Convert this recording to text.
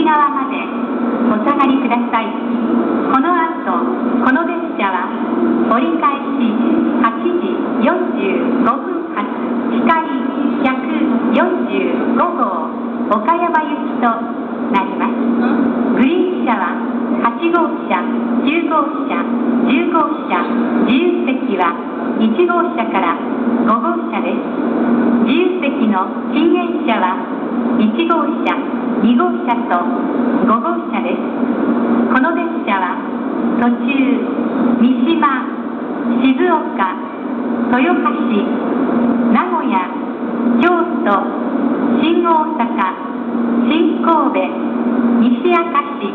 口側までお下がりください。この後、この列車は折り返し8時45分発光145号岡山行きとなります。グリーン車は8号車、9号車、10号車、自由席は1号車から5号車です。自由席の禁煙車は1号車、2号車と5号車です。この列車は途中、三島、静岡、豊橋、名古屋、京都、新大阪、新神戸、西明石、